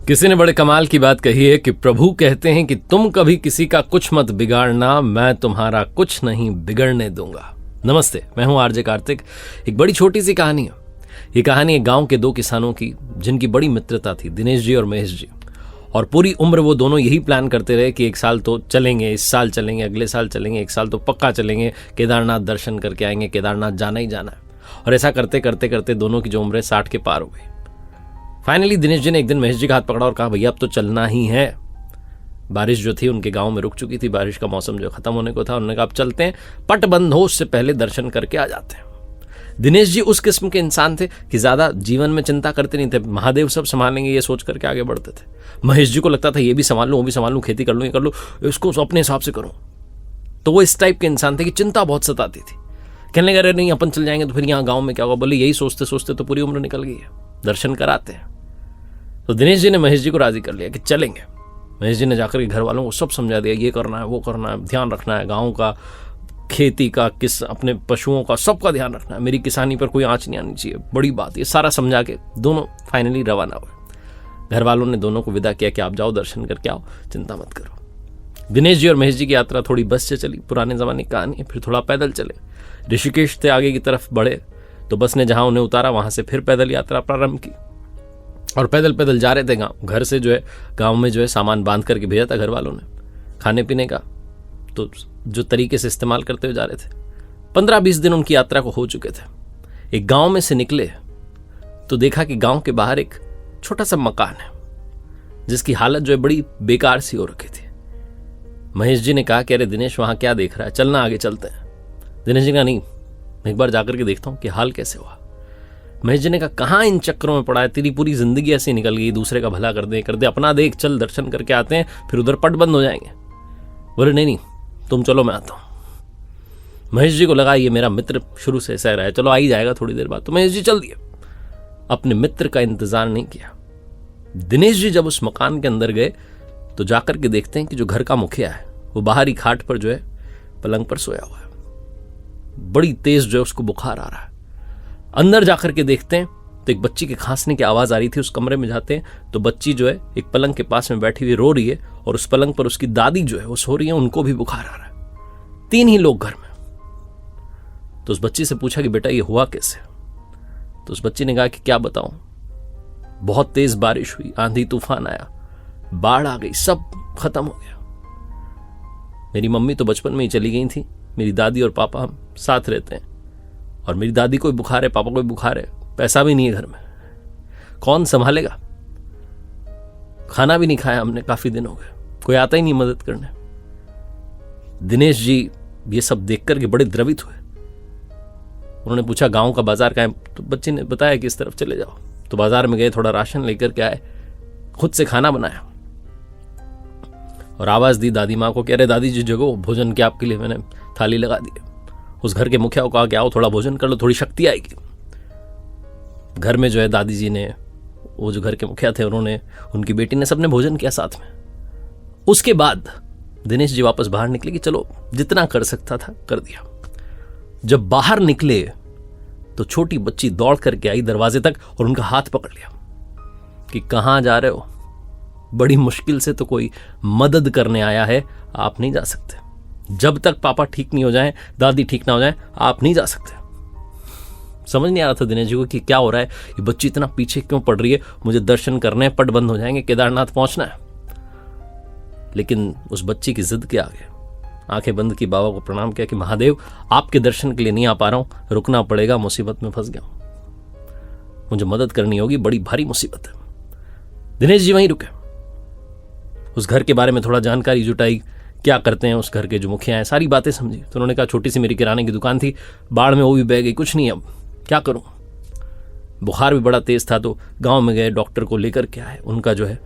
किसी ने बड़े कमाल की बात कही है कि प्रभु कहते हैं कि तुम कभी किसी का कुछ मत बिगाड़ना, मैं तुम्हारा कुछ नहीं बिगड़ने दूंगा। नमस्ते, मैं हूं आरजे कार्तिक। एक बड़ी छोटी सी कहानी है। ये कहानी एक गांव के दो किसानों की, जिनकी बड़ी मित्रता थी, दिनेश जी और महेश जी। और पूरी उम्र वो दोनों यही प्लान करते रहे कि एक साल तो चलेंगे, इस साल चलेंगे, अगले साल चलेंगे, एक साल तो पक्का चलेंगे, केदारनाथ दर्शन करके आएंगे, केदारनाथ जाना ही जाना है। और ऐसा करते करते करते दोनों की जो उम्र 60 के पार हो गई। फाइनली दिनेश जी ने एक दिन महेश जी का हाथ पकड़ा और कहा, भैया अब तो चलना ही है। बारिश जो थी उनके गांव में रुक चुकी थी, बारिश का मौसम जो खत्म होने को था। उन्होंने कहा अब चलते हैं, पट बंद हो उससे पहले दर्शन करके आ जाते हैं। दिनेश जी उस किस्म के इंसान थे कि ज्यादा जीवन में चिंता करते नहीं थे, महादेव सब संभालेंगे ये सोच करके आगे बढ़ते थे। महेश जी को लगता था ये भी संभाल लूं, वो भी संभाल लूं, खेती कर लूं, ये कर लूं, इसको अपने हिसाब से करूं। तो वो इस टाइप के इंसान थे कि चिंता बहुत सताती थी। कहने लगे नहीं अपन चल जाएंगे तो फिर यहाँ गाँव में क्या होगा। बोले यही सोचते सोचते तो पूरी उम्र निकल गई है, दर्शन कराते हैं। तो दिनेश जी ने महेश जी को राजी कर लिया कि चलेंगे। महेश जी ने जाकर के घर वालों को सब समझा दिया, ये करना है, वो करना है, ध्यान रखना है गाँव का, खेती का, किस अपने पशुओं का, सबका ध्यान रखना है, मेरी किसानी पर कोई आंच नहीं आनी चाहिए, बड़ी बात। ये सारा समझा के दोनों फाइनली रवाना हुए। घर वालों ने दोनों को विदा किया कि आप जाओ दर्शन करके आओ, चिंता मत करो। दिनेश जी और महेश जी की यात्रा थोड़ी बस से चली, पुराने जमाने की कहानी है। फिर थोड़ा पैदल चले, ऋषिकेश से आगे की तरफ बढ़े तो बस ने जहां उन्हें उतारा वहां से फिर पैदल यात्रा प्रारंभ की। और पैदल पैदल जा रहे थे गाँव। घर से जो है गाँव में जो है सामान बांध करके भेजा था घर वालों ने, खाने पीने का तो जो तरीके से इस्तेमाल करते हुए जा रहे थे। 15-20 दिन उनकी यात्रा को हो चुके थे। एक गांव में से निकले तो देखा कि गांव के बाहर एक छोटा सा मकान है जिसकी हालत जो है बड़ी बेकार सी हो रखी थी। महेश जी ने कहा कि अरे दिनेश वहां क्या देख रहा है, चलना आगे चलते हैं। दिनेश जी ने कहा नहीं, मैं एक बार जाकर के देखता हूं कि हाल कैसे हुआ। महेश जी ने कहा कहां इन चक्करों में पड़ा है, तेरी पूरी जिंदगी ऐसी निकल गई, दूसरे का भला कर दे अपना देख, चल दर्शन करके आते हैं, फिर उधर पट बंद हो जाएंगे। बोले नहीं तुम चलो, मैं आता हूं। महेश जी को लगा ये मेरा मित्र शुरू से ऐसा रहा है, चलो आ ही जाएगा थोड़ी देर बाद। तो महेश जी चल दिए, अपने मित्र का इंतजार नहीं किया। दिनेश जी जब उस मकान के अंदर गए तो जाकर के देखते हैं कि जो घर का मुखिया है वो बाहरी खाट पर जो है पलंग पर सोया हुआ है। बड़ी तेज जो है उसको बुखार आ रहा है। अंदर जाकर के देखते हैं तो एक बच्ची के खांसने की आवाज आ रही थी। उस कमरे में जाते हैं तो बच्ची जो है एक पलंग के पास में बैठी हुई रो रही है, और उस पलंग पर उसकी दादी जो है वो सो रही है, उनको भी बुखार आ रहा है। 3 ही लोग घर में। तो उस बच्ची से पूछा कि बेटा ये हुआ कैसे। तो उस बच्ची ने कहा कि क्या बताऊं, बहुत तेज बारिश हुई, आंधी तूफान आया, बाढ़ आ गई, सब खत्म हो गया। मेरी मम्मी तो बचपन में ही चली गई थी, मेरी दादी और पापा हम साथ रहते हैं, और मेरी दादी को बुखार है, पापा को बुखार है, पैसा भी नहीं है घर में, कौन संभालेगा। खाना भी नहीं खाया हमने, काफी दिन हो गए, कोई आता ही नहीं मदद करने। दिनेश जी ये सब देख करके बड़े द्रवित हुए। उन्होंने पूछा गांव का बाजार कहाँ है। तो बच्चे ने बताया कि इस तरफ चले जाओ। तो बाजार में गए, थोड़ा राशन लेकर के आए, खुद से खाना बनाया और आवाज दी दादी माँ को कि अरे दादी जी जगो, भोजन के आपके लिए मैंने थाली लगा दी। उस घर के मुखिया को कहा कि आओ थोड़ा भोजन कर लो, थोड़ी शक्ति आएगी। घर में जो है दादी जी ने, वो जो घर के मुखिया थे उन्होंने, उनकी बेटी ने, सबने भोजन किया साथ में। उसके बाद दिनेश जी वापस बाहर निकले कि चलो जितना कर सकता था कर दिया। जब बाहर निकले तो छोटी बच्ची दौड़ करके आई दरवाजे तक और उनका हाथ पकड़ लिया कि कहां जा रहे हो, बड़ी मुश्किल से तो कोई मदद करने आया है, आप नहीं जा सकते। जब तक पापा ठीक नहीं हो जाएं, दादी ठीक ना हो जाएं, आप नहीं जा सकते। समझ नहीं आ रहा था दिनेश जी को कि क्या हो रहा है, ये बच्ची इतना पीछे क्यों पड़ रही है, मुझे दर्शन करने, पट बंद हो जाएंगे, केदारनाथ पहुंचना है। लेकिन उस बच्ची की जिद के आगे आंखें बंद की, बाबा को प्रणाम किया कि महादेव आपके दर्शन के लिए नहीं आ पा रहा हूं, रुकना पड़ेगा, मुसीबत में फंस गया हूं, मुझे मदद करनी होगी, बड़ी भारी मुसीबत है। दिनेश जी वहीं रुके, उस घर के बारे में थोड़ा जानकारी जुटाई, क्या करते हैं उस घर के जो मुखिया हैं, सारी बातें समझी। तो उन्होंने कहा छोटी सी मेरी किराने की दुकान थी, बाढ़ में वो भी बह गई, कुछ नहीं, अब क्या करूं। बुखार भी बड़ा तेज था, तो गांव में गए, डॉक्टर को लेकर के आए, उनका जो है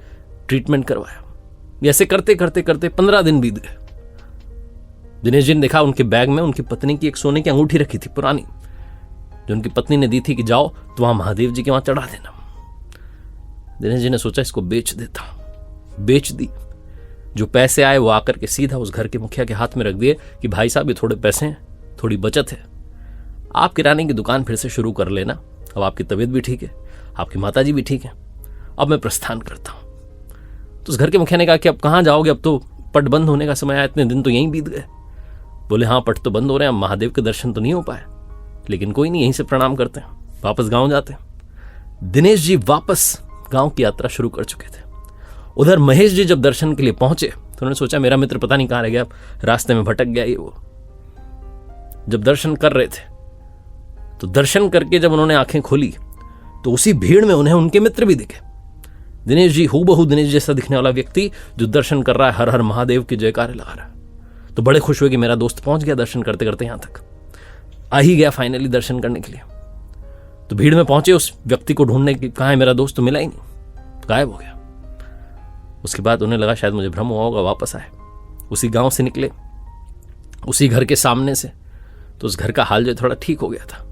ट्रीटमेंट करवाया। ऐसे करते करते करते 15 दिन बीत गए। दिनेश जी ने देखा उनके बैग में उनकी पत्नी की एक सोने की अंगूठी रखी थी, पुरानी, जो उनकी पत्नी ने दी थी कि जाओ तो वहां महादेव जी के वहां चढ़ा देना। दिनेश जी ने सोचा इसको बेच देता, बेच दी। जो पैसे आए वो आकर के सीधा उस घर के मुखिया के हाथ में रख दिए कि भाई साहब ये थोड़े पैसे हैं, थोड़ी बचत है, आप किराने की दुकान फिर से शुरू कर लेना, अब आपकी तबीयत भी ठीक है, आपकी माताजी भी ठीक है, अब मैं प्रस्थान करता हूं। तो उस घर के मुखिया ने कहा कि अब कहाँ जाओगे, अब तो पट बंद होने का समय आया, इतने दिन तो यहीं बीत गए। बोले हाँ पट तो बंद हो रहे हैं, अब महादेव के दर्शन तो नहीं हो पाए, लेकिन कोई नहीं, यहीं से प्रणाम करते हैं, वापस गाँव जाते हैं। दिनेश जी वापस गाँव की यात्रा शुरू कर चुके थे। उधर महेश जी जब दर्शन के लिए पहुंचे तो उन्होंने सोचा मेरा मित्र पता नहीं कहाँ रह गया, रास्ते में भटक गया ये वो। जब दर्शन कर रहे थे तो दर्शन करके जब उन्होंने आंखें खोली तो उसी भीड़ में उन्हें उनके मित्र भी दिखे। दिनेश जी, हूबहू दिनेश जैसा दिखने वाला व्यक्ति जो दर्शन कर रहा है, हर हर महादेव की जयकारे लगा रहा है। तो बड़े खुश हुए कि मेरा दोस्त पहुंच गया दर्शन करते करते, यहां तक आ ही गया फाइनली दर्शन करने के लिए। तो भीड़ में पहुंचे, उस व्यक्ति को ढूंढने की, कहाँ है मेरा दोस्त, तो मिला ही नहीं, गायब हो गया। उसके बाद उन्हें लगा शायद मुझे भ्रम हुआ होगा, वापस आए, उसी गांव से निकले, उसी घर के सामने से। तो उस घर का हाल जो थोड़ा ठीक हो गया था।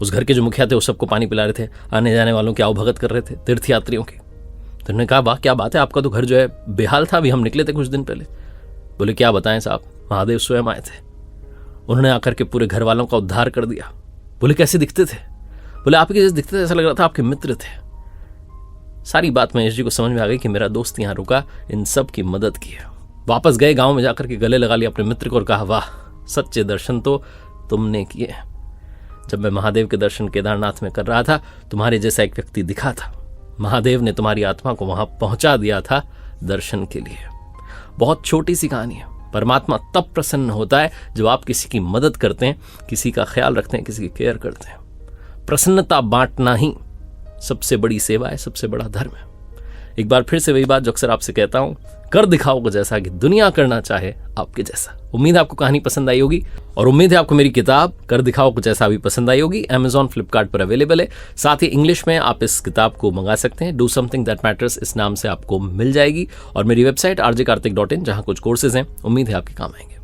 उस घर के जो मुखिया थे वो सबको पानी पिला रहे थे, आने जाने वालों की आवभगत कर रहे थे, तीर्थयात्रियों की। तो उन्होंने कहा वाह क्या बात है, आपका तो घर जो है बेहाल था, अभी हम निकले थे कुछ दिन पहले। बोले क्या बताएं साहब, महादेव स्वयं आए थे, उन्होंने आकर के पूरे घर वालों का उद्धार कर दिया। बोले कैसे दिखते थे? बोले आपके जैसे दिखते थे, ऐसा लग रहा था आपके मित्र थे। सारी बात महेश जी को समझ में आ गई कि मेरा दोस्त यहाँ रुका, इन सब की मदद की है। वापस गए, गांव में जाकर के गले लगा लिया अपने मित्र को और कहा वाह सच्चे दर्शन तो तुमने किए। जब मैं महादेव के दर्शन केदारनाथ में कर रहा था, तुम्हारे जैसा एक व्यक्ति दिखा था, महादेव ने तुम्हारी आत्मा को वहां पहुंचा दिया था दर्शन के लिए। बहुत छोटी सी कहानी है। परमात्मा तब प्रसन्न होता है जब आप किसी की मदद करते हैं, किसी का ख्याल रखते हैं, किसी की केयर करते हैं। प्रसन्नता बांटना ही सबसे बड़ी सेवा है, सबसे बड़ा धर्म है। एक बार फिर से वही बात जो अक्सर आपसे कहता हूं, कर दिखाओ को जैसा कि दुनिया करना चाहे आपके जैसा। उम्मीद है आपको कहानी पसंद आई होगी और उम्मीद है आपको मेरी किताब कर दिखाओ कुछ ऐसा भी पसंद आई होगी। Amazon, फ्लिपकार्ट पर अवेलेबल है। साथ ही इंग्लिश में आप इस किताब को मंगा सकते हैं। डू समथिंग दैट मैटर्स इस नाम से आपको मिल जाएगी और मेरी वेबसाइट rjkartik.in जहां कुछ कोर्सेज हैं, उम्मीद है आपके काम आएंगे।